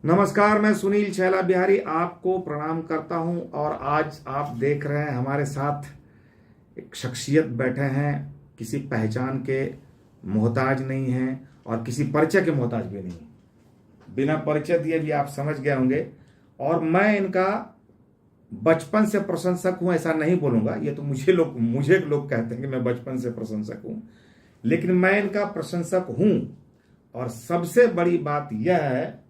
नमस्कार, मैं सुनील छैला बिहारी आपको प्रणाम करता हूं। और आज आप देख रहे हैं हमारे साथ एक शख्सियत बैठे हैं, किसी पहचान के मोहताज नहीं हैं और किसी परिचय के मोहताज भी नहीं। बिना परिचय दिए भी आप समझ गए होंगे। और मैं इनका बचपन से प्रशंसक हूं ऐसा नहीं बोलूंगा, ये तो मुझे लोग कहते हैं कि मैं बचपन से प्रशंसक हूं, लेकिन मैं इनका प्रशंसक हूं। और सबसे बड़ी बात यह है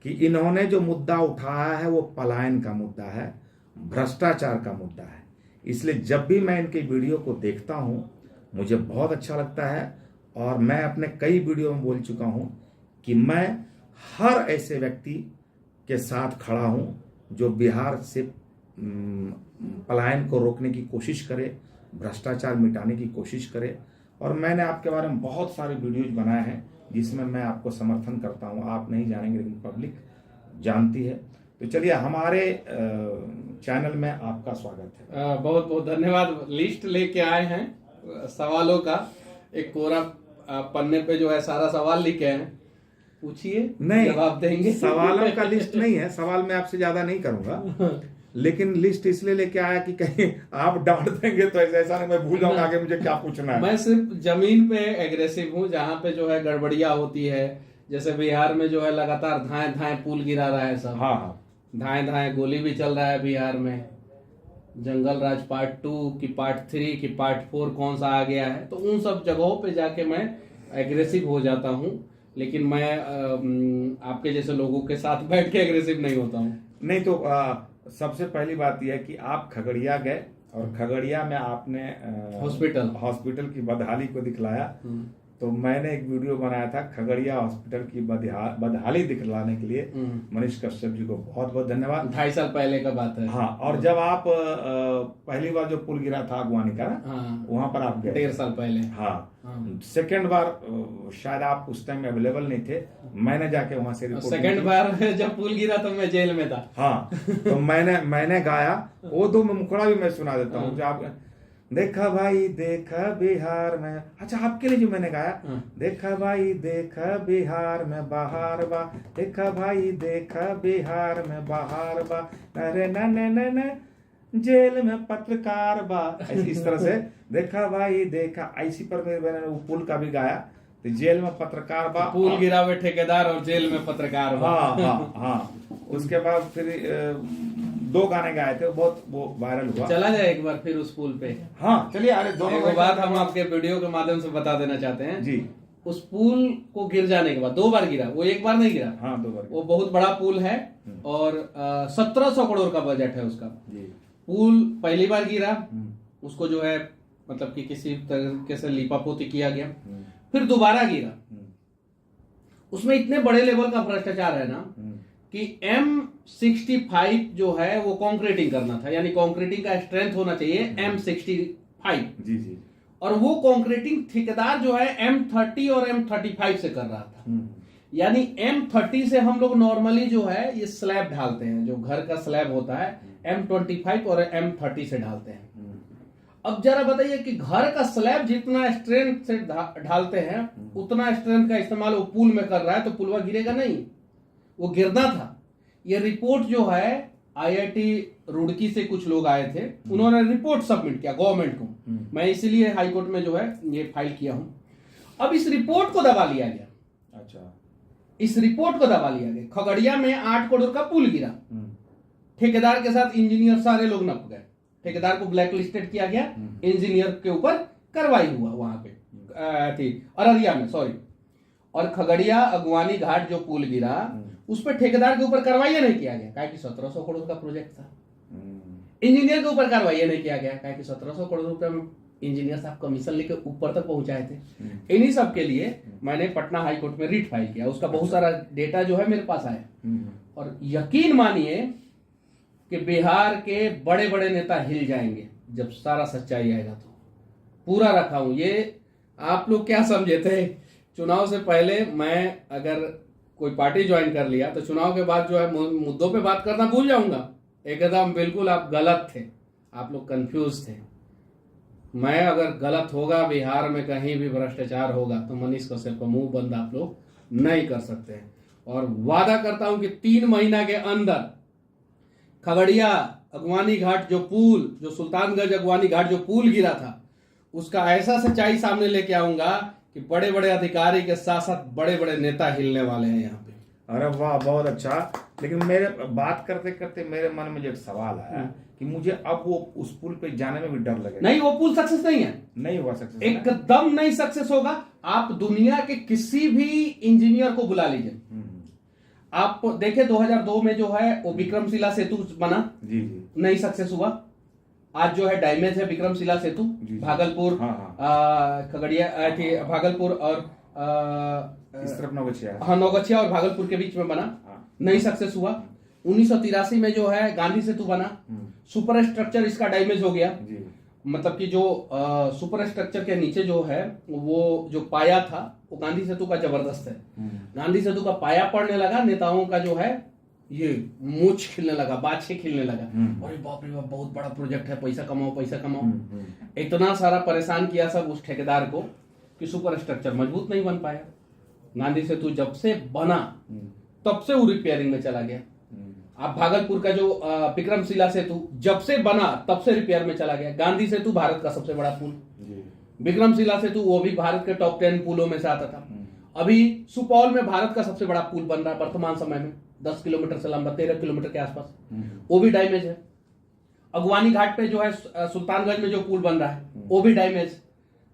कि इन्होंने जो मुद्दा उठाया है वो पलायन का मुद्दा है, भ्रष्टाचार का मुद्दा है। इसलिए जब भी मैं इनके वीडियो को देखता हूं मुझे बहुत अच्छा लगता है। और मैं अपने कई वीडियो में बोल चुका हूं कि मैं हर ऐसे व्यक्ति के साथ खड़ा हूं जो बिहार से पलायन को रोकने की कोशिश करे, भ्रष्टाचार मिटाने की कोशिश करे। और मैंने आपके बारे में बहुत सारे वीडियोज बनाए हैं जिसमें मैं आपको समर्थन करता हूं। आप नहीं जानेंगे लेकिन पब्लिक जानती है। तो चलिए, हमारे चैनल में आपका स्वागत है। बहुत बहुत धन्यवाद। लिस्ट लेके आए हैं सवालों का, एक कोरा पन्ने पे जो है सारा सवाल लिखे हैं। पूछिए, नहीं, जवाब देंगे। सवालों का लिस्ट नहीं है, सवाल मैं आपसे ज्यादा नहीं करूंगा, लेकिन लिस्ट इसलिए लेके आया कि कहीं आप डांट देंगे तो ऐसा नहीं मैं भूल जाऊंगा आगे मुझे क्या पूछना है। मैं सिर्फ जमीन पे एग्रेसिव हूँ, जहाँ पे जो है गड़बड़िया होती है। जैसे बिहार में जो है लगातार धाए धाए पुल गिरा रहा है सब। हाँ, धाए धाए गोली भी चल रहा है बिहार में। जंगल राज पार्ट 2 की पार्ट 3 की पार्ट 4 कौन सा आ गया है, तो उन सब जगहों पे जाके मैं एग्रेसिव हो जाता हूँ। लेकिन मैं आपके जैसे लोगों के साथ बैठ के एग्रेसिव नहीं होता हूँ। नहीं तो सबसे पहली बात यह है कि आप खगड़िया गए और खगड़िया में आपने हॉस्पिटल की बदहाली को दिखलाया। तो मैंने एक वीडियो बनाया था खगड़िया हॉस्पिटल की बदहाली दिखलाने के लिए। मनीष कश्यप जी को बहुत बहुत धन्यवाद। 2.5 साल पहले का बात है। हाँ, और जब आप पहली बार जो पुल गिरा था अगवानी का, हाँ, वहां पर आप गए 1.5 साल पहले। हाँ, सेकेंड बार शायद आप उस टाइम अवेलेबल नहीं थे, मैंने जाके वहां से रिपोर्ट। सेकेंड बार जब पुल गिरा तो मैं जेल में था। हाँ, तो मैंने गाया वो दो मुखड़ा भी मैं सुना देता हूँ। जो आप देखा भाई देखा बिहार में, अच्छा आपके लिए जो मैंने गाया, देखा भाई देखा बिहार में बहार बा, देखा भाई देखा बिहार में बहार बा, अरे न जेल में पत्रकार बा, इस तरह से देखा भाई देखा। ऐसी पर मैंने वो पुल का भी गाया, तो जेल में पत्रकार बा, पुल गिरा हुए ठेकेदार और जेल में पत्रकार बा। हाँ। उसके बाद फिर 2 गाने गाए थे, बहुत वो वायरल हुआ। चला जाए एक बार फिर उस पुल पे। हाँ चलिए, अरे दोनों एक बात हम आपके वीडियो के माध्यम से बता देना चाहते हैं जी। उस पुल को गिर जाने के बाद 2 बार गिरा, वो एक बार नहीं गिरा। हाँ, 2 बार। वो बहुत बड़ा पुल है और 1700 करोड़ का बजट है उसका। पुल पहली बार गिरा, उसको जो है मतलब कि किसी तरीके से लीपापोती किया गया। फिर दोबारा गिरा, उसमें इतने बड़े लेवल का भ्रष्टाचार है ना कि M65 जो है वो कंक्रीटिंग करना था, यानी कंक्रीटिंग का स्ट्रेंथ होना चाहिए M65 जी। और वो कंक्रीटिंग ठेकेदार जो है M30 और M35 से कर रहा था। यानी M30 से हम लोग नॉर्मली जो है ये स्लैब ढालते हैं, जो घर का स्लैब होता है M25 और M30 से ढालते हैं। अब जरा बताइए कि घर का स्लैब जितना स्ट्रेंथ से ढालते हैं उतना स्ट्रेंथ का इस्तेमाल वो पुल में कर रहा है, तो पुलवा गिरेगा नहीं, वो गिरना था। ये रिपोर्ट जो है IIT रुड़की से कुछ लोग आए थे, उन्होंने रिपोर्ट सबमिट किया गवर्नमेंट को। मैं इसीलिए हाई कोर्ट में जो है ये फाइल किया हूं। अब इस रिपोर्ट को दबा लिया गया। अच्छा, इस रिपोर्ट को दबा लिया गया। खगड़िया में 8 करोड़ का पुल गिरा, ठेकेदार के साथ इंजीनियर सारे लोग नप गए, ठेकेदार को ब्लैक लिस्टेड किया गया, इंजीनियर के ऊपर कार्रवाई हुआ वहां पे थी अररिया में, सॉरी। और खगड़िया अगवानी घाट जो पुल गिरा उस पर ठेकेदार के ऊपर कार्रवाई नहीं किया गया, काहे कि 1700 करोड़ का प्रोजेक्ट था। इंजीनियर के ऊपर कार्रवाई नहीं किया गया, काहे कि 1700 करोड़ रुपए में इंजीनियर साहब कमीशन लेकर ऊपर तक पहुंचाए थे। इन्हीं सब के लिए मैंने पटना हाई कोर्ट में रिट फाइल किया, उसका बहुत सारा डेटा जो है मेरे पास आया। और यकीन मानिए कि बिहार के बड़े बड़े नेता हिल जाएंगे जब सारा सच्चाई आएगा। तो पूरा रखा हूं ये। आप लोग क्या समझे थे, चुनाव से पहले मैं अगर कोई पार्टी ज्वाइन कर लिया तो चुनाव के बाद जो है मुद्दों पे बात करना भूल जाऊंगा। एकदम बिल्कुल आप गलत थे, आप लोग कंफ्यूज थे। मैं अगर गलत होगा, बिहार में कहीं भी भ्रष्टाचार होगा, तो मनीष कश्यप का मुंह बंद आप लोग नहीं कर सकते हैं। और वादा करता हूं कि 3 महीना के अंदर खगड़िया अगवानी घाट जो पुल, जो सुल्तानगंज अगवानी घाट जो पुल गिरा था, उसका ऐसा सच्चाई सामने लेके आऊंगा कि बड़े बड़े अधिकारी के साथ साथ बड़े बड़े नेता हिलने वाले हैं यहाँ पे। अरे वाह, बहुत अच्छा। लेकिन मेरे बात करते करते मेरे मन में जो एक सवाल आया कि मुझे अब वो उस पुल पे जाने में भी डर लगेगा। नहीं, वो पुल सक्सेस नहीं है, नहीं हुआ सक्सेस, एकदम नहीं सक्सेस होगा। आप दुनिया के किसी भी इंजीनियर को बुला लीजिए, आप देखे 2002 में जो है वो विक्रमशिला सेतु बना, जी जी, नहीं सक्सेस हुआ। आज जो है डैमेज है विक्रमशिला सेतु, भागलपुर, खगड़िया, भागलपुर और इस तरफ नौगछिया, हाँ नौगछिया और भागलपुर के बीच में बना, नहीं सक्सेस हुआ। 1983 में जो है गांधी सेतु बना, सुपर स्ट्रक्चर इसका डैमेज हो गया। मतलब कि जो सुपर स्ट्रक्चर के नीचे जो है वो जो पाया था वो गांधी सेतु का जबरदस्त है। गांधी सेतु का पाया पड़ने लगा, नेताओं का जो है ये मूछ खिलने लगा, बाछे खिलने लगा, अरे बाप रे बाप, बहुत बड़ा प्रोजेक्ट है, पैसा कमाओ पैसा कमाओ। इतना सारा परेशान किया सब उस ठेकेदार को कि सुपर स्ट्रक्चर मजबूत नहीं बन पाया। गांधी सेतु जब से बना तब से वो रिपेयरिंग में चला गया। आप भागलपुर का जो विक्रमशिला सेतु जब से बना तब से रिपेयर में चला गया। गांधी सेतु भारत का सबसे बड़ा पुल, विक्रमशिला सेतु वो भी भारत के टॉप 10 पुलों में से आता था। अभी सुपौल में भारत का सबसे बड़ा पुल बन रहा है वर्तमान समय में, 10 किलोमीटर से लंबा, 13 किलोमीटर के आसपास, वो भी डैमेज है। अगवानी घाट पे जो है सुल्तानगंज में जो पुल बन रहा है वो भी डैमेज।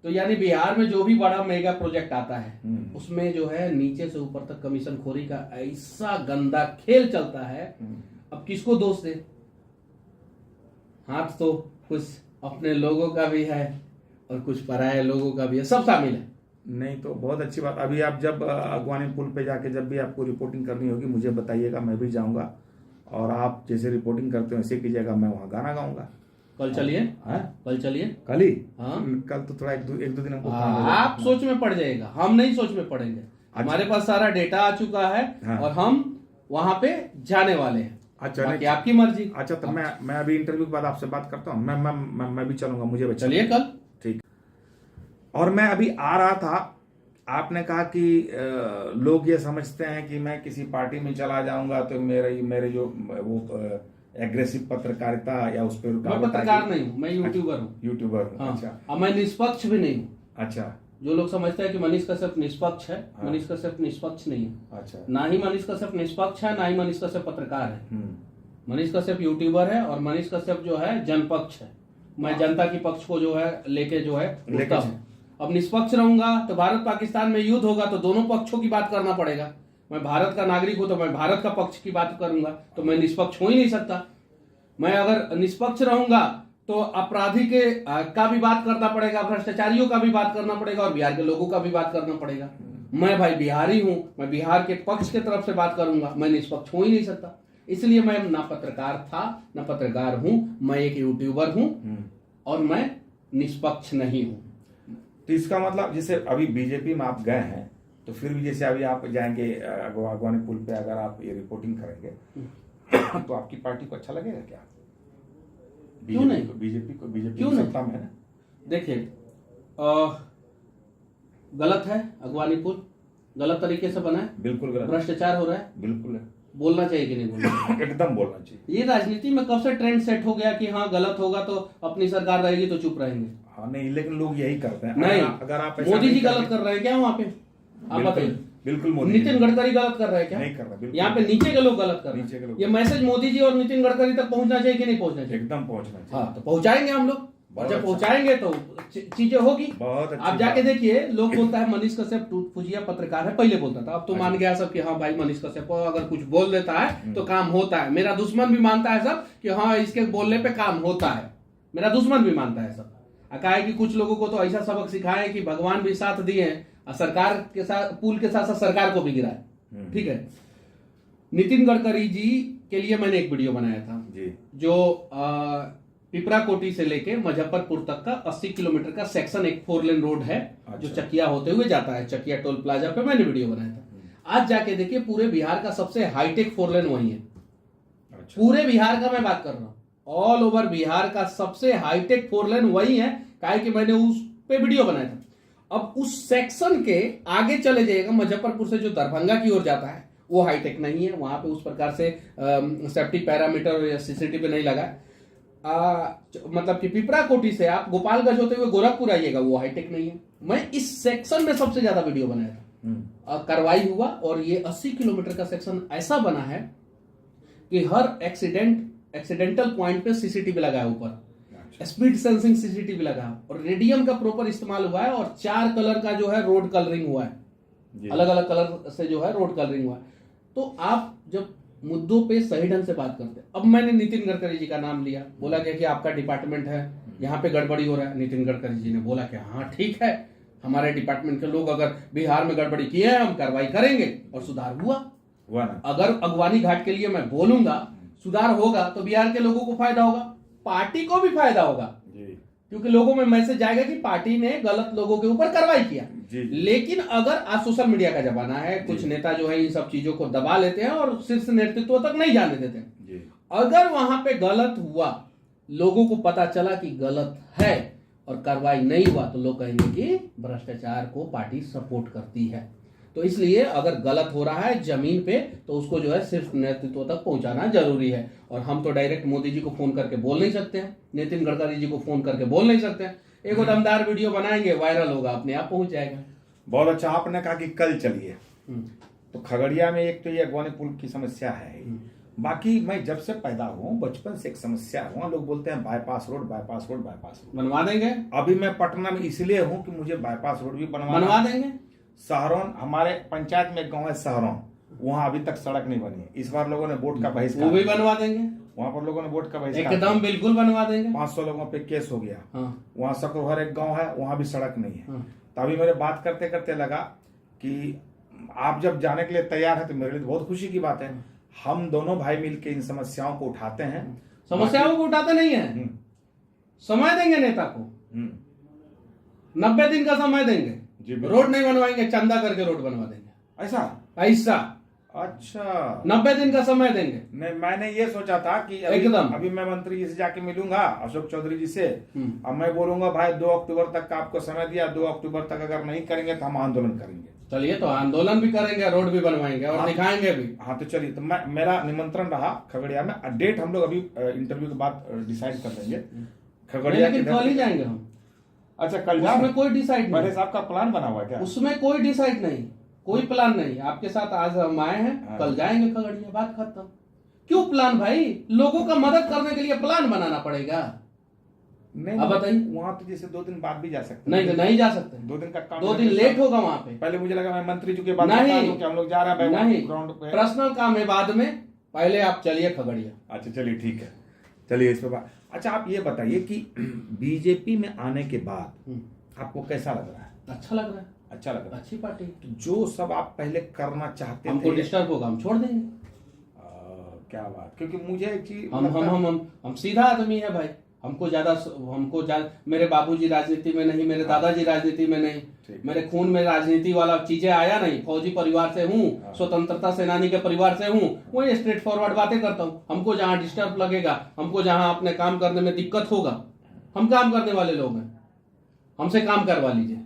तो यानी बिहार में जो भी बड़ा मेगा प्रोजेक्ट आता है उसमें जो है नीचे से ऊपर तक कमीशन खोरी का ऐसा गंदा खेल चलता है। अब किसको दोष दे? हाथ तो कुछ अपने लोगों का भी है और कुछ पराये लोगों का भी है, सब शामिल है। नहीं तो बहुत अच्छी बात। अभी आप जब अगवानी पुल पे जाके जब भी आपको रिपोर्टिंग करनी होगी मुझे बताइएगा, मैं भी जाऊंगा और आप जैसे रिपोर्टिंग करते हो ऐसे कीजिएगा, मैं वहाँ गाना गाऊंगा। कल चलिए, कल चलिए, कल ही? हाँ, कल तो थोड़ा एक दो दिन हमको आप सोच में पड़ जाएगा, हम नहीं सोच में पड़ेंगे। हमारे पास सारा डेटा आ चुका है और हम वहां पे जाने वाले हैं। अच्छा, बाकी आपकी मर्जी। अच्छा, तो मैं अभी इंटरव्यू के बाद आपसे बात करता हूँ। मैं भी चलूंगा, मुझे चलिए कल। ठीक। और मैं अभी आ रहा था, आपने कहा कि लोग ये समझते हैं कि मैं किसी पार्टी में चला जाऊंगा तो मेरे जो वो एग्रेसिव पत्रकारिता या उस पर मैं पत्रकार नहीं हूँ, मैं यूट्यूबर हूँ। यूट्यूबर हूँ, हाँ। अच्छा। और मैं निष्पक्ष भी नहीं हूँ। अच्छा। जो लोग समझते हैं कि मनीष कश्यप निष्पक्ष है, मनीष कश्यप निष्पक्ष नहीं है। अच्छा। ना ही मनीष कश्यप निष्पक्ष है, ना ही मनीष कश्यप पत्रकार है। मनीष कश्यप यूट्यूबर है और मनीष कश्यप जो है जनपक्ष है। मैं जनता की पक्ष को जो है लेके जो है उठता हूँ। अब निष्पक्ष रहूंगा तो भारत पाकिस्तान में युद्ध होगा तो दोनों पक्षों की बात करना पड़ेगा। मैं भारत का नागरिक हूं तो मैं भारत का पक्ष की बात करूंगा, तो मैं निष्पक्ष हो ही नहीं सकता। मैं अगर निष्पक्ष रहूंगा तो अपराधी के का भी बात करना पड़ेगा, भ्रष्टाचारियों का भी बात करना पड़ेगा और बिहार के लोगों का भी बात करना पड़ेगा। मैं भाई बिहारी हूं, मैं बिहार के पक्ष की तरफ से बात करूंगा, मैं निष्पक्ष हो ही नहीं सकता। इसलिए मैं ना पत्रकार था ना पत्रकार हूं, मैं एक यूट्यूबर हूं और मैं निष्पक्ष नहीं हूं। तो इसका मतलब जैसे अभी बीजेपी में आप गए हैं तो फिर भी जैसे अभी आप जाएंगे अगवानी पुल पे, अगर आप ये रिपोर्टिंग करेंगे तो आपकी पार्टी को अच्छा लगेगा क्या? क्यों नहीं? बीजेपी क्यों सत्ता में है ना। देखिए गलत है, अगवानी पुल गलत तरीके से बना है, बिल्कुल गलत, भ्रष्टाचार हो रहा है, बिल्कुल है। बोलना चाहिए कि नहीं बोलना? एकदम बोलना चाहिए। ये राजनीति में कब से ट्रेंड सेट हो गया कि हाँ गलत होगा तो अपनी सरकार रहेगी तो चुप रहेंगे। हाँ नहीं, लेकिन लोग यही करते हैं। नहीं, अगर आप मोदी जी गलत कर रहे हैं क्या वहाँ पे? आप बताइए। बिल्कुल मोदी। नितिन गडकरी गलत कर रहे हैं क्या? नहीं कर रहे। यहाँ पे नीचे के लोग गलत कर रहे हैं। ये मैसेज मोदी जी और नितिन गडकरी तक पहुंचना चाहिए कि नहीं पहुंचना चाहिए? एकदम पहुंचना चाहिए। हाँ, तो पहुंचाएंगे हम लोग, और जब पहुंचाएंगे तो चीजें होगी। बहुत आप जाके देखिए, लोग बोलता है मनीष कश्यप टूट-फुजिया पत्रकार है, पहले बोलता था, अब तो मान गया सब कि हाँ भाई मनीष कश्यप अगर कुछ बोल देता है तो काम होता है। मेरा दुश्मन भी मानता है सब कि हाँ इसके बोलने पे काम होता है, मेरा दुश्मन भी मानता है सब। कहा है कि कुछ लोगों को तो ऐसा सबक सिखाए कि भगवान भी साथ दिए हैं और सरकार के साथ, पुल के साथ साथ सरकार को भी गिराए। ठीक है, नितिन गडकरी जी के लिए मैंने एक वीडियो बनाया था जी, जो पिपरा कोटी से लेके मुजफ्फरपुर तक का 80 किलोमीटर का सेक्शन एक 4 लेन रोड है। अच्छा। जो चकिया होते हुए जाता है, चकिया टोल प्लाजा पे मैंने वीडियो बनाया था। आज जाके देखिए, पूरे बिहार का सबसे हाईटेक 4 लेन वही है। अच्छा। पूरे बिहार का मैं बात कर रहा हूँ, ऑल ओवर बिहार का सबसे हाईटेक 4 लेन वही है। काहे कि मैंने उस पे वीडियो बनाया था। अब उस सेक्शन के आगे चले जाइएगा, मुजफ्फरपुर से जो दरभंगा की ओर जाता है वो हाईटेक नहीं है, वहां पे उस प्रकार से सेफ्टी पैरामीटर या सीसीटीवी नहीं लगा। मतलब कि पिपरा कोठी से आप गोपालगंज होते हुए गोरखपुर आइएगा, वो हाईटेक नहीं है। मैं इस सेक्शन में सबसे ज्यादा वीडियो बनाया था, कार्रवाई हुआ। और ये 80 किलोमीटर का सेक्शन ऐसा बना है कि हर एक्सीडेंटल पॉइंट पे सीसीटीवी लगा है, ऊपर स्पीड सेंसिंग सीसीटीवी लगा है, और रेडियम का प्रॉपर इस्तेमाल हुआ है, और 4 कलर का जो है रोड कलरिंग हुआ है, अलग अलग कलर से जो है रोड कलरिंग हुआ है। तो आप जब मुद्दों पे सही ढंग से बात करते हैं। अब मैंने नितिन गडकरी जी का नाम लिया, बोला गया कि आपका डिपार्टमेंट है, यहाँ पे गड़बड़ी हो रहा है। नितिन गडकरी जी ने बोला कि हाँ ठीक है, हमारे डिपार्टमेंट के लोग अगर बिहार में गड़बड़ी किए हैं हम कार्रवाई करेंगे, और सुधार हुआ ना। अगर अगवानी घाट के लिए मैं बोलूंगा सुधार होगा तो बिहार के लोगों को फायदा होगा, पार्टी को भी फायदा होगा, क्योंकि लोगों में मैसेज जाएगा कि पार्टी ने गलत लोगों के ऊपर कार्रवाई किया। लेकिन अगर आज सोशल मीडिया का जमाना है, कुछ नेता जो है इन सब चीजों को दबा लेते हैं और शीर्ष नेतृत्व तक नहीं जाने देते हैं। अगर वहां पे गलत हुआ, लोगों को पता चला कि गलत है और कार्रवाई नहीं हुआ, तो लोग कहेंगे कि भ्रष्टाचार को पार्टी सपोर्ट करती है। तो इसलिए अगर गलत हो रहा है जमीन पे, तो उसको जो है सिर्फ नेतृत्व तक पहुंचाना जरूरी है। और हम तो डायरेक्ट मोदी जी को फोन करके बोल नहीं सकते हैं, नितिन गडकरी जी को फोन करके बोल नहीं सकते हैं। एक दमदार वीडियो बनाएंगे, वायरल होगा, अपने आप पहुंच जाएगा। बहुत अच्छा आपने कहा कि कल चलिए। तो खगड़िया में एक तो ये अगवानी पुल की समस्या है, बाकी मैं जब से पैदा हूँ बचपन से एक समस्या है, वहाँ लोग बोलते हैं bypass road bypass road bypass road बनवा देंगे। अभी मैं पटना में इसलिए हूँ कि मुझे बाईपास रोड भी बनवा देंगे। सहरौन, हमारे पंचायत में एक गाँव है सहरौन, वहाँ अभी तक सड़क नहीं बनी है। इस बार लोगों ने वोट का बहिष्कार, वो भी बनवा देंगे। वहाँ पर लोगों ने वोट का बहिष्कार एकदम बिल्कुल बनवा देंगे। 500 लोगों पे केस हो गया। वहाँ सकरोहर एक गांव है, वहाँ भी सड़क नहीं है। तभी मेरे बात करते करते लगा कि आप जब जाने के लिए तैयार है तो मेरे लिए बहुत खुशी की बात है। हम दोनों भाई मिलकर इन समस्याओं को उठाते हैं। समस्याओं को उठाते नहीं है, समय देंगे नेता को, 90 दिन का समय देंगे। रोड नहीं बनवाएंगे, चंदा करके रोड बनवा देंगे। ऐसा अच्छा 90 दिन का समय देंगे। नहीं, मैंने ये सोचा था कि अभी मैं मंत्री जी से जाके मिलूंगा, अशोक चौधरी जी से, अब मैं बोलूंगा भाई 2 अक्टूबर तक का आपको समय दिया, 2 अक्टूबर तक अगर नहीं करेंगे तो हम आंदोलन करेंगे। चलिए, तो आंदोलन भी करेंगे, रोड भी बनवाएंगे और दिखाएंगे भी। हाँ तो चलिए, तो मेरा निमंत्रण रहा खगड़िया में। डेट हम लोग अभी इंटरव्यू के बाद डिसाइड कर लेंगे। खगड़िया लेकिन कल ही जाएंगे हम। अच्छा, कल उसमें कोई डिसाइड नहीं। साहब का प्लान बना हुआ है क्या? उसमें कोई डिसाइड नहीं, कोई प्लान नहीं। आपके साथ आज हम आए हैं, कल जाएंगे खगड़िया, बात खत्म। क्यों प्लान भाई? लोगों का मदद करने के लिए प्लान बनाना पड़ेगा। नहीं, अब बताइए, वहाँ तो जैसे 2 दिन बाद भी जा सकते नहीं, नहीं जा सकते। 2 दिन का काम, 2 दिन लेट होगा वहाँ पे। पहले मुझे लगा मैं मंत्री जी के बाद नहीं, हम लोग जा रहे हैं नहीं, ग्राउंड पे। पर्सनल काम है बाद में, पहले आप चलिए खगड़िया। अच्छा चलिए, ठीक है, चलिए इस पे बात। अच्छा, आप ये बताइए कि बीजेपी में आने के बाद आपको कैसा लग रहा है? अच्छा लग रहा है। अच्छा लग रहा है। अच्छी पार्टी। तो जो सब आप पहले करना चाहते थे, हमको डिस्टर्ब होगा, हम छोड़ देंगे। क्या बात, क्योंकि मुझे एक चीज, हम सीधा आदमी है भाई। हमको ज्यादा मेरे बाबूजी राजनीति में नहीं, मेरे दादाजी राजनीति में नहीं, मेरे खून में राजनीति वाला चीजें आया नहीं। फौजी परिवार से हूँ, स्वतंत्रता सेनानी के परिवार से हूँ, वही स्ट्रेट फॉरवर्ड बातें करता हूँ। हमको जहाँ डिस्टर्ब लगेगा, हमको जहाँ अपने काम करने में दिक्कत होगा, हम काम करने वाले लोग हैं, हमसे काम करवा लीजिए।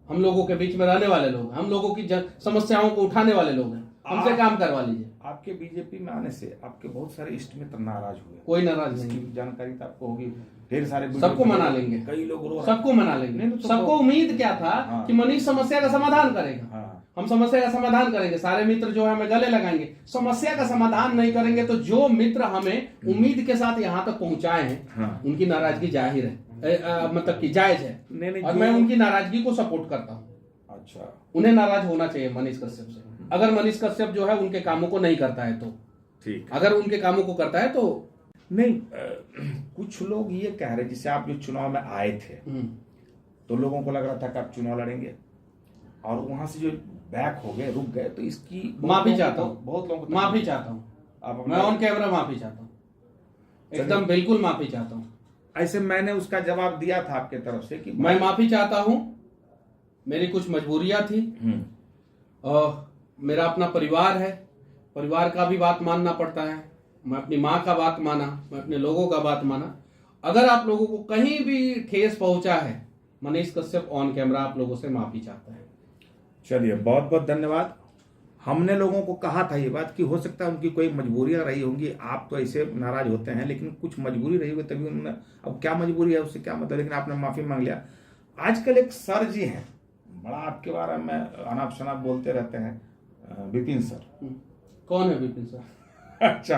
हम लोगों के बीच में रहने वाले लोग हैं, हम लोगों की समस्याओं को उठाने वाले लोग हैं, हमसे काम करवा लीजिए। आपके बीजेपी में आने से आपके बहुत सारे इष्ट मित्र नाराज हुए। कोई नाराज नहीं, जानकारी तो आपको होगी। ढेर सारे सबको मना लेंगे, कई लोग सबको मना लेंगे। सबको उम्मीद क्या था कि मनीष समस्या का समाधान करेगा। हम समस्या का समाधान करेंगे, सारे मित्र जो है हमें गले लगाएंगे। समस्या का समाधान नहीं करेंगे तो जो मित्र हमें उम्मीद के साथ यहाँ तक पहुंचाए हैं, उनकी नाराजगी जाहिर है, मतलब कि जायज है। और मैं उनकी नाराजगी को सपोर्ट करता हूँ। अच्छा, उन्हें नाराज होना चाहिए मनीष कश्यप से। अगर मनीष कश्यप जो है उनके कामों को नहीं करता है तो ठीक, अगर उनके कामों को करता है तो नहीं। कुछ लोग ये कह रहे, जैसे आप जो चुनाव में आए थे तो लोगों को लग रहा था कि आप चुनाव लड़ेंगे, और वहां से जो बैक हो गए, रुक गए, तो इसकी माफी चाहता हूँ। बहुत लोगों को माफी चाहता हूँ, मैं ऑन कैमरा माफी चाहता हूँ, एकदम बिल्कुल माफी चाहता हूँ। ऐसे मैंने उसका जवाब दिया था आपके तरफ से कि मैं माफी चाहता हूँ, मेरी कुछ मजबूरियां थी, और मेरा अपना परिवार है, परिवार का भी बात मानना पड़ता है। मैं अपनी माँ का बात माना, मैं अपने लोगों का बात माना। अगर आप लोगों को कहीं भी ठेस पहुंचा है, मनीष कश्यप ऑन कैमरा आप लोगों से माफी चाहता है। चलिए, बहुत बहुत धन्यवाद। हमने लोगों को कहा था ये बात कि हो सकता है उनकी कोई मजबूरियां रही होंगी, आप तो ऐसे नाराज होते हैं, लेकिन कुछ मजबूरी रही होगी तभी उन्होंने, अब क्या मजबूरी है उससे क्या मतलब, लेकिन आपने माफी मांग लिया। आजकल एक सर जी हैं, बड़ा आपके बारे में अनाप शनाप बोलते रहते हैं, विपिन सर। कौन है विपिन सर? अच्छा,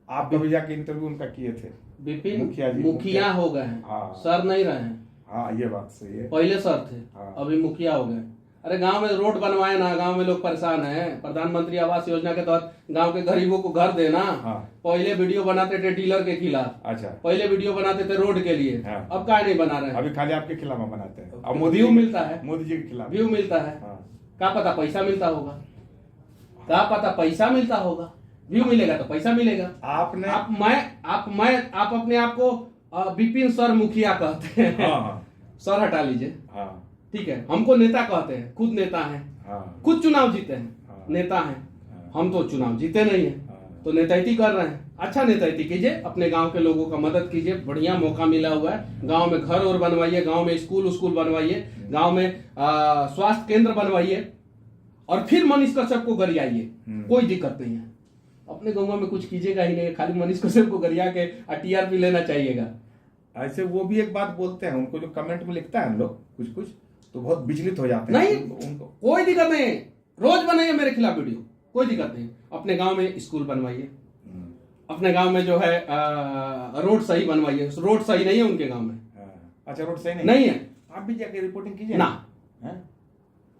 आप कभी जाके इंटरव्यू उनका किए थे? विपिन मुखिया जी, मुखिया हो गए हैं। हाँ। सर नहीं रहे हैं। हाँ, ये बात सही है। पहले सर थे, हाँ। अभी मुखिया हो गए। अरे गांव में रोड बनवाए ना, गांव में लोग परेशान हैं। प्रधानमंत्री आवास योजना के तहत गांव के गरीबों को घर देना। हाँ। पहले वीडियो बनाते थे डीलर के खिलाफ, अच्छा, पहले वीडियो बनाते थे रोड के लिए। हाँ। अब क्या नहीं बना रहे हैं? अभी खाली आपके खिलाफ बनाते हैं। अब व्यू मिलता है, मोदी जी के खिलाफ व्यू मिलता है। हाँ। क्या पता पैसा मिलता होगा, क्या पता पैसा मिलता होगा। व्यू मिलेगा तो पैसा मिलेगा। आपने आप अपने आप को विपिन सर मुखिया कहते हैं। हाँ, हाँ, सर हटा लीजिए, हाँ, ठीक है। हमको नेता कहते हैं, खुद नेता हैं, हाँ, खुद चुनाव जीते हैं, हाँ। नेता हैं। हाँ। हम तो चुनाव जीते नहीं है, हाँ। तो नेतैती कर रहे हैं। अच्छा नेतैती कीजिए, अपने गांव के लोगों का मदद कीजिए। बढ़िया मौका मिला हुआ है। गांव में घर और बनवाइए, गांव में स्कूल बनवाइए, गांव में स्वास्थ्य केंद्र बनवाइए, और फिर मनीष कश्यप को गरियाइए। कोई दिक्कत नहीं है। अपने गांव में कुछ कीजिएगा ही नहीं, खाली मनीष कश्यप को गरिया के टीआरपी लेना चाहिएगा। ऐसे वो भी एक बात बोलते हैं, उनको जो कमेंट में लिखता है हम लोग कुछ कुछ, तो बहुत विचलित हो जाते हैं। नहीं, उनको कोई दिक्कत नहीं है। रोज बनाइए मेरे खिलाफ वीडियो, कोई दिक्कत नहीं। अपने गांव में स्कूल बनवाइए, अपने गांव में जो है रोड सही बनवाइए। रोड सही नहीं है उनके गांव में। अच्छा, रोड सही नहीं है। आप भी जाके रिपोर्टिंग कीजिए ना। है?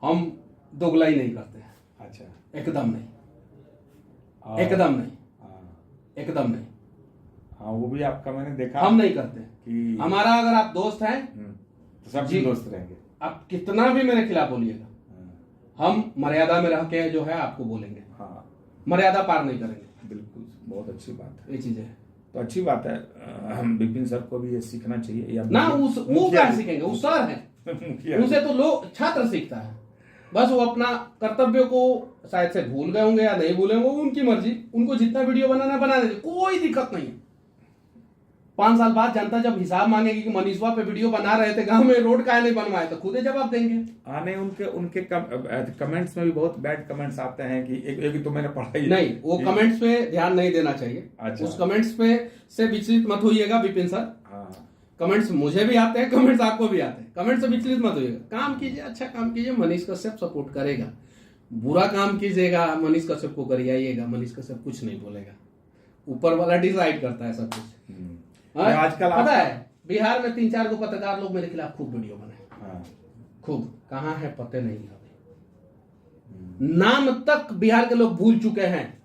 हम दोगलाई नहीं करते हैं। अच्छा, एकदम नहीं, एकदम नहीं, एकदम नहीं। हाँ, वो भी आपका मैंने देखा। हम नहीं करते कि हमारा, अगर आप दोस्त हैं तो सब जी, दोस्त रहेंगे। आप कितना भी मेरे खिलाफ बोलिएगा, हम मर्यादा में रह के जो है आपको बोलेंगे। हाँ, मर्यादा पार नहीं करेंगे। बिल्कुल, बहुत अच्छी बात है। ये चीज है। तो अच्छी बात है। हम विपिन सर को भी ये सीखना चाहिए। या ना वो क्या सीखेंगे, वो सर है। उनसे तो लोग, छात्र सीखता है। बस वो अपना कर्तव्य को शायद से भूल गए होंगे या नहीं भूले होंगे, वो उनकी मर्जी। उनको जितना वीडियो बनाना बना दे, कोई दिक्कत नहीं है। 5 साल बाद जनता जब हिसाब मांगेगी कि मनीषवा पे वीडियो बना रहे थे गांव में, रोड काहे नहीं बनवाए, तो खुद ही जवाब देंगे। आने उनके कमेंट्स में भी बहुत बैड कमेंट्स आते हैं कि एक तो मैंने पढ़ा ही नहीं, वो कमेंट्स पे ध्यान नहीं देना चाहिए। अच्छा। उस कमेंट्स पे से विचलित मत होइएगा विपिन सर। हाँ। कमेंट्स मुझे भी आते हैं, कमेंट्स आपको भी आते हैं। कमेंट्स से विचलित मत होइएगा। काम कीजिए, अच्छा काम कीजिए, मनीष कश्यप सपोर्ट करेगा। बुरा काम कीजिएगा, मनीष कश्यप को गरियाइएगा, मनीष कश्यप कुछ नहीं बोलेगा। ऊपर वाला डिसाइड करता है सब कुछ। आजकल पता है, बिहार में 3-4 को पत्रकार लोग मेरे खिलाफ खूब वीडियो बनाए। हाँ। खूब, कहाँ है पते नहीं है। नाम तक बिहार के लोग भूल चुके हैं,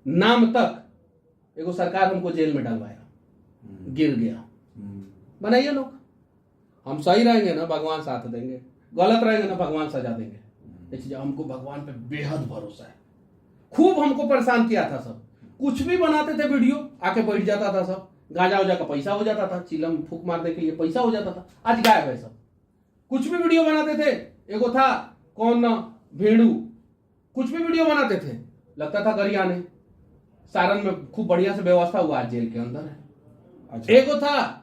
नाम तक। एगो सरकार हमको जेल में डलवाया, गिर गया। बनाइए लोग, हम सही रहेंगे ना भगवान साथ देंगे, गलत रहेंगे ना भगवान सजा देंगे। इसलिए हमको भगवान पे बेहद भरोसा है। खूब हमको परेशान किया था सब। कुछ भी बनाते थे वीडियो, आके बैठ जाता था सब। गांजा उजा का पैसा हो जाता था, चिलम फूक मारने के लिए पैसा हो जाता था। आज गायब है सब। कुछ भी वीडियो बनाते थे। एगो था कौन ना, भेड़ू, कुछ भी वीडियो बनाते थे, लगता था गरियाने। सारण में खूब बढ़िया से व्यवस्था हुआ, आज जेल के अंदर है। अच्छा। एगो था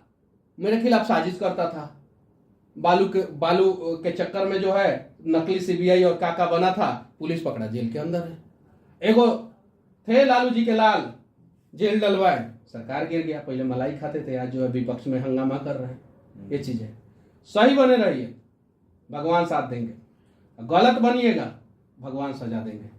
मेरे खिलाफ साजिश करता था, बालू के चक्कर में जो है नकली सीबीआई और काका बना था, पुलिस पकड़ा, जेल के अंदर है। एगो थे लालू जी के लाल, जेल डलवाए, सरकार गिर गया। पहले मलाई खाते थे, आज जो है विपक्ष में हंगामा कर रहे हैं। ये चीज है। सही बने रहिए, भगवान साथ देंगे। गलत बनिएगा, भगवान सजा देंगे।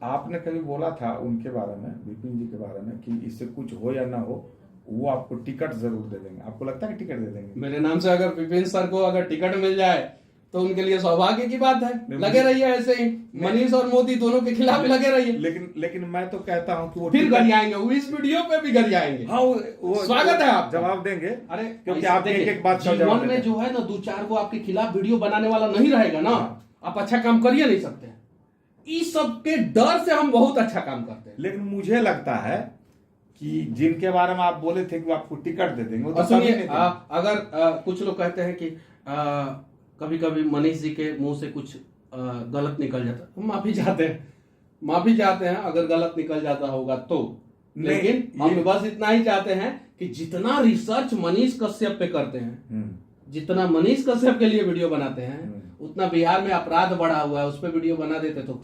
आपने कभी बोला था उनके बारे में, विपिन जी के बारे में, कि इससे कुछ हो या ना हो, वो आपको टिकट जरूर दे देंगे। आपको लगता है कि टिकट दे देंगे? मेरे नाम से अगर विपिन सर को अगर टिकट मिल जाए तो उनके लिए सौभाग्य की बात है। लगे रहिए ऐसे ही, मनीष और मोदी दोनों के खिलाफ लगे रहिए। लेकिन मैं तो कहता हूँ कि वो फिर गरियाएंगे, वो इस वीडियो पे भी गरियाएंगे। हाँ, वो स्वागत है, आप जवाब देंगे। अरे क्योंकि आप एक बात जीवन में जो है ना, 2-4 को आपके खिलाफ वीडियो बनाने वाला नहीं रहेगा ना, आप अच्छा काम करिए नहीं सकते। इस सब के डर से हम बहुत अच्छा काम करते हैं। लेकिन मुझे लगता है कि जिनके बारे में आप बोले थे कि आपको टिकट दे देंगे, और सुनिए, अगर कुछ लोग कहते हैं कि कभी कभी मनीष जी के मुंह से कुछ गलत निकल जाता, हम माफी चाहते हैं अगर गलत निकल जाता होगा तो। लेकिन हम बस इतना ही चाहते हैं कि जितना रिसर्च मनीष कश्यप पे करते हैं, जितना मनीष कश्यप के लिए वीडियो बनाते हैं उतना बिहार में अपराध बढ़ा हुआ है, उस पर वीडियो बना देते तो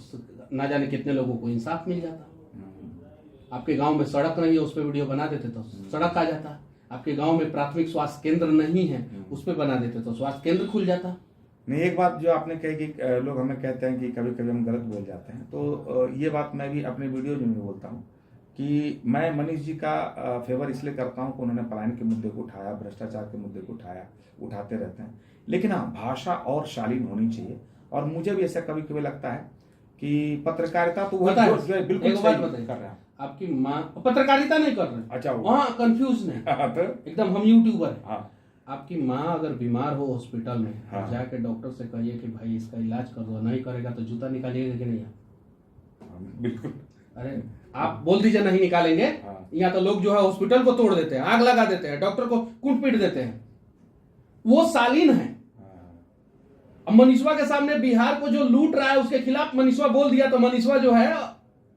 ना जाने कितने लोगों को इंसाफ मिल जाता। आपके गांव में सड़क नहीं है, उस पर वीडियो बना देते तो सड़क आ जाता। आपके गांव में प्राथमिक स्वास्थ्य केंद्र नहीं है, उस पर बना देते तो स्वास्थ्य केंद्र खुल जाता। नहीं, एक बात जो आपने कही कि लोग हमें कहते हैं कि कभी कभी हम गलत बोल जाते हैं, तो ये बात मैं भी अपने वीडियो में बोलता हूँ कि मैं मनीष जी का फेवर इसलिए करता हूँ कि उन्होंने पलायन के मुद्दे को उठाया, भ्रष्टाचार के मुद्दे को उठाते रहते हैं, लेकिन हाँ भाषा और शालीन होनी चाहिए। और मुझे भी ऐसा कभी कभी लगता है कि पत्रकारिता तो वही जो है बिल्कुल सही कर रहे हैं। आपकी माँ पत्रकारिता नहीं कर रहे, अच्छा वहाँ कंफ्यूज नहीं, तो एकदम हम यूट्यूबर है। हाँ। आपकी माँ अगर बीमार हो हॉस्पिटल में, हाँ। जाके डॉक्टर से कहिए कि भाई इसका इलाज कर दो, नहीं करेगा तो जूता निकालिएगा कि नहीं? बिल्कुल। अरे आप बोल दीजिए नहीं निकालेंगे, यहाँ तो लोग जो है हॉस्पिटल को तोड़ देते हैं, आग लगा देते हैं, डॉक्टर को कूट पीट देते हैं। वो शालीन है। अब मनीषवा के सामने बिहार को जो लूट रहा है उसके खिलाफ मनीषवा बोल दिया तो मनीषवा जो है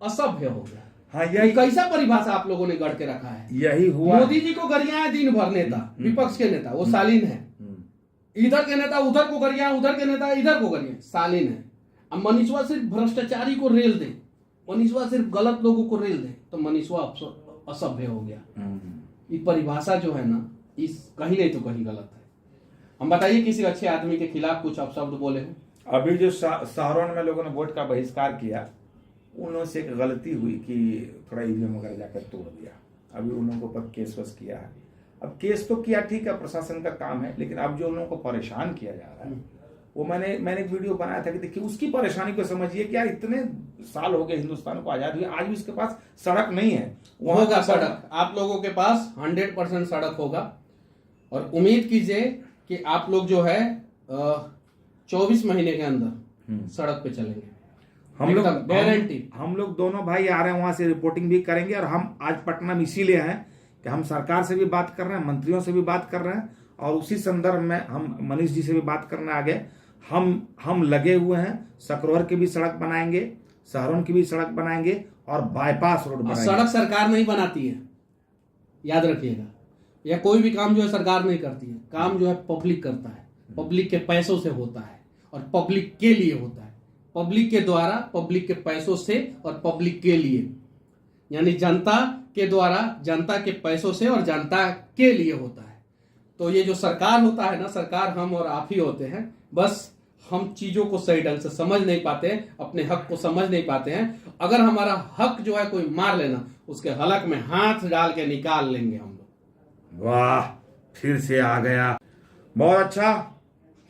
असभ्य हो गया। हाँ, यही कैसा परिभाषा आप लोगों ने गढ़ के रखा है? यही हुआ। मोदी जी को गरियाए दिन भर नेता, विपक्ष के नेता, वो शालीन है। इधर के नेता उधर को गरिया, उधर के नेता इधर को गरिया, शालीन है। अब मनीषवा सिर्फ भ्रष्टाचारी को रेल दे, मनीषवा सिर्फ गलत लोगों को रेल दे तो मनीषवा असभ्य हो गया। ये परिभाषा जो है ना, इस कहीं नहीं तो कहीं गलत है। हम बताइए किसी अच्छे आदमी के खिलाफ कुछ अपशब्द बोले हो? अभी जो सहारन में लोगों ने वोट का बहिष्कार किया, उन्होंने से एक गलती हुई कि थोड़ा ईवीएम वगैरह जाकर तोड़ दिया। अभी उन लोगों को केस वस किया है। अब केस तो किया, ठीक है, प्रशासन का काम है, लेकिन अब जो उन लोगों को परेशान किया जा रहा है, वो मैंने एक वीडियो बनाया था कि देखिए उसकी परेशानी को समझिए कि यार इतने साल हो गए हिंदुस्तान को आजाद हुए, आज भी उसके पास सड़क नहीं है। होगा सड़क, आप लोगों के पास 100% सड़क होगा। और उम्मीद कीजिए कि आप लोग जो है 24 महीने के अंदर सड़क पे चलेंगे। हम लोग दोनों भाई आ रहे हैं, वहां से रिपोर्टिंग भी करेंगे। और हम आज पटना में इसीलिए हैं कि हम सरकार से भी बात कर रहे हैं, मंत्रियों से भी बात कर रहे हैं, और उसी संदर्भ में हम मनीष जी से भी बात करने आ गए। हम लगे हुए हैं, सकरोवर की भी सड़क बनाएंगे, सहारन की भी सड़क बनाएंगे, और बाईपास रोड बनाएंगे। सड़क सरकार नहीं बनाती है, याद रखिएगा। या कोई भी काम जो है सरकार नहीं करती है, काम जो है पब्लिक करता है, पब्लिक के पैसों से होता है और पब्लिक के लिए होता है, पब्लिक के द्वारा, पब्लिक के पैसों से और पब्लिक के लिए, यानी जनता के द्वारा, जनता के पैसों से और जनता के लिए होता है। तो ये जो सरकार होता है ना, सरकार हम और आप ही होते हैं। बस हम चीजों को सही ढंग से समझ नहीं पाते, अपने हक को समझ नहीं पाते हैं। अगर हमारा हक जो है कोई मार लेना, उसके हलक में हाथ डाल के निकाल लेंगे हम लोग। वाह, फिर से आ गया, बहुत अच्छा।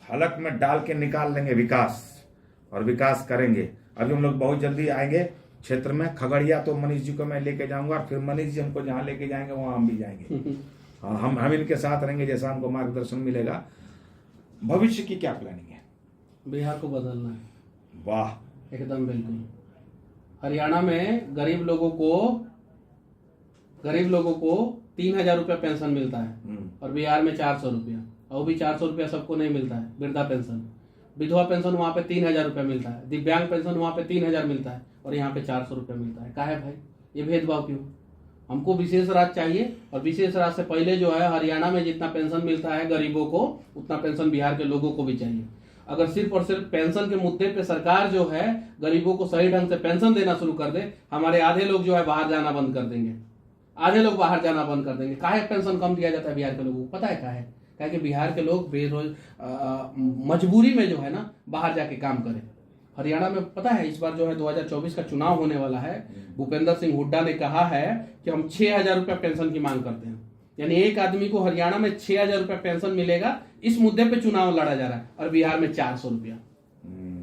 हलक में डाल के निकाल लेंगे विकास, और विकास करेंगे। अभी हम लोग बहुत जल्दी आएंगे क्षेत्र में, खगड़िया तो मनीष जी को मैं लेके जाऊंगा, फिर मनीष जी हमको जहां लेके जाएंगे वहां हम भी जाएंगे। हाँ, हम इनके साथ रहेंगे, जैसा हमको मार्गदर्शन मिलेगा। भविष्य की क्या प्लानिंग है? बिहार को बदलना है। वाह, एकदम बिल्कुल। हरियाणा में गरीब लोगों को 3,000 रुपया पेंशन मिलता है और बिहार में 400 रुपया, और भी 400 रुपया सबको नहीं मिलता है। वृद्धा पेंशन, विधवा पेंशन वहाँ पे 3,000 रुपया मिलता है, दिव्यांग पेंशन वहाँ पे 3,000 मिलता है, और यहाँ पे 400 रुपया मिलता है। काहे भाई ये भेदभाव क्यों? हमको विशेष राज्य चाहिए, और विशेष राज्य से पहले जो है हरियाणा में जितना पेंशन मिलता है गरीबों को, उतना पेंशन बिहार के लोगों को भी चाहिए। अगर सिर्फ और सिर्फ पेंशन के मुद्दे पे सरकार जो है गरीबों को सही ढंग से पेंशन देना शुरू कर दे, हमारे आधे लोग जो है बाहर जाना बंद कर देंगे, आधे लोग बाहर जाना बंद कर देंगे। काहे पेंशन कम दिया जाता है बिहार के लोगों को? पता है काहे? क्या कि बिहार के लोग मजबूरी में जो है ना बाहर जाके काम करें। हरियाणा में पता है इस बार जो है 2024 का चुनाव होने वाला है, भूपेंद्र सिंह हुड्डा ने कहा है कि हम 6,000 रुपया पेंशन की मांग करते हैं। यानी एक आदमी को हरियाणा में 6,000 रुपया पेंशन मिलेगा, इस मुद्दे पे चुनाव लड़ा जा रहा है, और बिहार में 400 रुपया।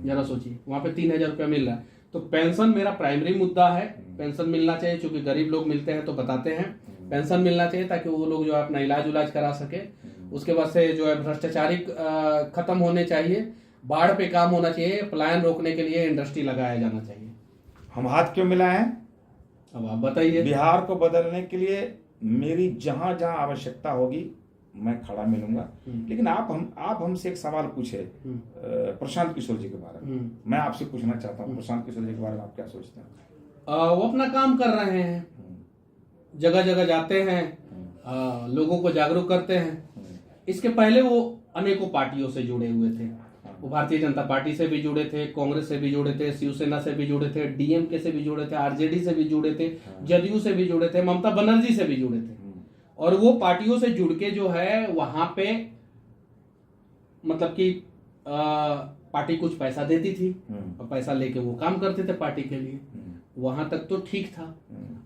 जरा सोचिए, वहां पे 3,000 रुपया मिल रहा है। तो पेंशन मेरा प्राइमरी मुद्दा है, पेंशन मिलना चाहिए, क्योंकि गरीब लोग मिलते हैं तो बताते हैं पेंशन मिलना चाहिए, ताकि वो लोग जो है अपना इलाज करा सके। उसके बाद से जो है भ्रष्टाचारी खत्म होने चाहिए, बाढ़ पे काम होना चाहिए, पलायन रोकने के लिए इंडस्ट्री लगाया जाना चाहिए। हम हाथ क्यों मिलाए हैं? अब आप बताइए। बिहार को बदलने के लिए मेरी जहां जहां आवश्यकता होगी मैं खड़ा मिलूंगा। लेकिन आप हमसे एक सवाल पूछे प्रशांत किशोर जी के बारे में, मैं आपसे पूछना चाहता हूँ प्रशांत किशोर जी के बारे में आप क्या सोचते हैं? वो अपना काम कर रहे हैं, जगह जगह जाते हैं, लोगों को जागरूक करते हैं। इसके पहले वो अनेकों पार्टियों से जुड़े हुए थे। वो भारतीय जनता पार्टी से भी जुड़े थे, कांग्रेस से भी जुड़े थे, शिवसेना से भी जुड़े थे, डीएमके से भी जुड़े थे, आरजेडी से भी जुड़े थे, जदयू से भी जुड़े थे, ममता बनर्जी से भी जुड़े थे। और वो पार्टियों से जुड़ के जो है वहां पे मतलब कि पार्टी कुछ पैसा देती थी और पैसा लेके वो काम करते थे पार्टी के लिए। वहां तक तो ठीक था।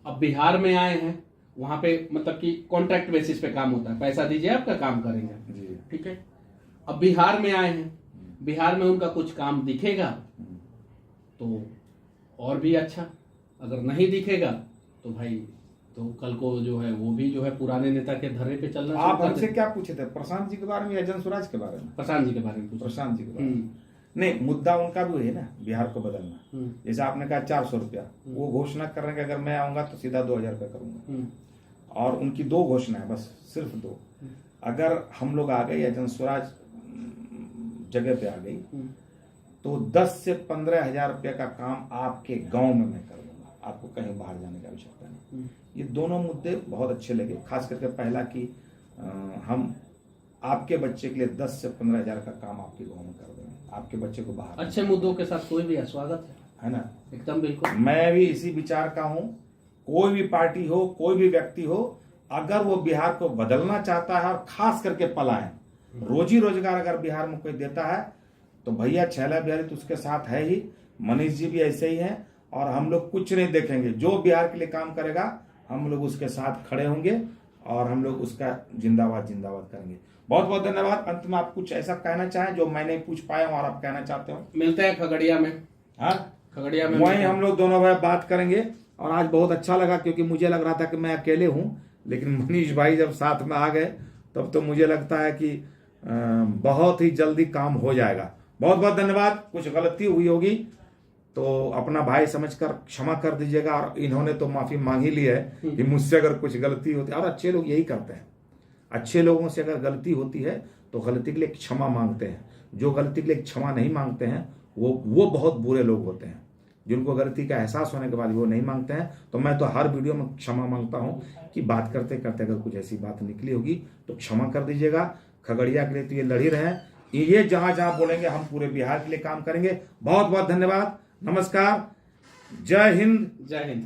अब बिहार में आए हैं, वहां पे मतलब कि कॉन्ट्रैक्ट बेसिस पे काम होता है, पैसा दीजिए आपका काम करेंगे, ठीक है। अब बिहार में आए हैं, बिहार में उनका कुछ काम दिखेगा तो और भी अच्छा, अगर नहीं दिखेगा तो भाई तो कल को जो है वो भी जो है पुराने नेता के धर्रे पे चलना। आप हमसे क्या पूछे थे, प्रशांत जी के बारे में या जनसुराज के बारे में? प्रशांत जी के बारे में। प्रशांत जी के बारे में नहीं, मुद्दा उनका भी है ना, बिहार को बदलना। जैसे आपने कहा 400 रुपया, वो घोषणा कर रहे हैं कि अगर मैं आऊंगा तो सीधा 2000 रुपया करूंगा। और उनकी 2 घोषणा है, बस सिर्फ 2। अगर हम लोग आ गए या जनस्वराज जगह पे आ गई तो 10 से 15 हजार रुपया का काम आपके गांव में मैं कर दूंगा, आपको कहीं बाहर जाने की आवश्यकता नहीं। ये दोनों मुद्दे बहुत अच्छे लगे, खास करके पहला कि हम आपके बच्चे के लिए 10 से 15 हजार का काम आपके गांव में कर देंगे, आपके बच्चे को बाहर। अच्छे मुद्दों के साथ कोई भी स्वागत है ना, एकदम बिल्कुल। मैं भी इसी विचार का हूं। कोई भी पार्टी हो, कोई भी व्यक्ति हो, अगर वो बिहार को बदलना चाहता है और खास करके पलायन, रोजी रोजगार अगर बिहार में कोई देता है तो भैया छैला बिहारी तो उसके साथ है ही, मनीष जी भी ऐसे ही हैं। और हम लोग कुछ नहीं देखेंगे, जो बिहार के लिए काम करेगा हम लोग उसके साथ खड़े होंगे और हम लोग उसका जिंदाबाद जिंदाबाद करेंगे। बहुत बहुत धन्यवाद। अंत में आप कुछ ऐसा कहना चाहें जो मैं नहीं पूछ पाया हूं और आप कहना चाहते हो? मिलते हैं खगड़िया में। हाँ, खगड़िया में वहीं हम लोग दोनों भाई बात करेंगे। और आज बहुत अच्छा लगा क्योंकि मुझे लग रहा था कि मैं अकेले हूं, लेकिन मनीष भाई जब साथ में आ गए तब तो मुझे लगता है कि बहुत ही जल्दी काम हो जाएगा। बहुत बहुत धन्यवाद। कुछ गलती हुई होगी तो अपना भाई समझकर क्षमा कर दीजिएगा। और इन्होंने तो माफी मांग ही ली है कि मुझसे अगर कुछ गलती होती है, और अच्छे लोग यही करते हैं, अच्छे लोगों से अगर गलती होती है तो गलती के लिए क्षमा मांगते हैं। जो गलती के लिए क्षमा नहीं मांगते हैं वो बहुत बुरे लोग होते हैं। जिनको गलती का एहसास होने के बाद वो नहीं मांगते हैं। तो मैं तो हर वीडियो में क्षमा मांगता हूं कि बात करते करते अगर कुछ ऐसी बात निकली होगी तो क्षमा कर दीजिएगा। खगड़िया के लिए तो ये लड़ ही रहे हैं, ये जहां जहां बोलेंगे हम पूरे बिहार के लिए काम करेंगे। बहुत बहुत धन्यवाद। नमस्कार, जय हिंद। जय हिंद।